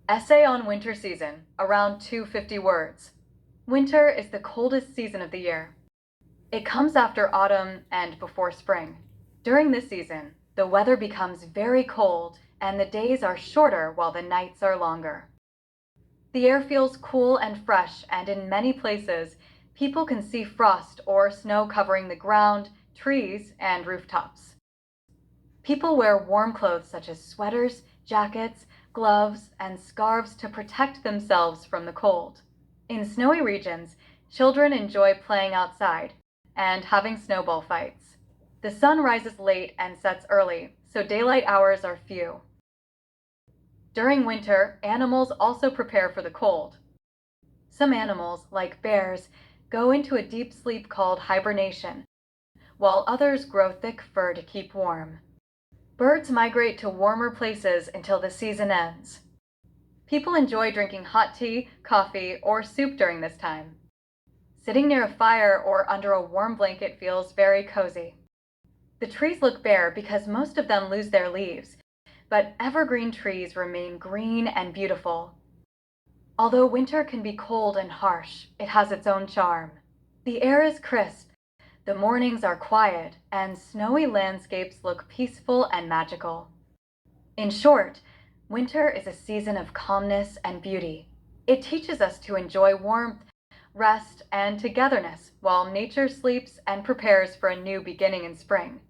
Essay on winter season, around 250 words. Winter is the coldest season of the year. It comes after autumn and before spring. During this season, the weather becomes very cold and the days are shorter while the nights are longer. The air feels cool and fresh, and in many places, people can see frost or snow covering the ground, trees, and rooftops. People wear warm clothes such as sweaters, jackets, gloves, and scarves to protect themselves from the cold. In snowy regions, children enjoy playing outside and having snowball fights. The sun rises late and sets early, so daylight hours are few. During winter, animals also prepare for the cold. Some animals, like bears, go into a deep sleep called hibernation, while others grow thick fur to keep warm. Birds migrate to warmer places until the season ends. People enjoy drinking hot tea, coffee, or soup during this time. Sitting near a fire or under a warm blanket feels very cozy. The trees look bare because most of them lose their leaves, but evergreen trees remain green and beautiful. Although winter can be cold and harsh, it has its own charm. The air is crisp, the mornings are quiet, and snowy landscapes look peaceful and magical. In short, winter is a season of calmness and beauty. It teaches us to enjoy warmth, rest, and togetherness while nature sleeps and prepares for a new beginning in spring.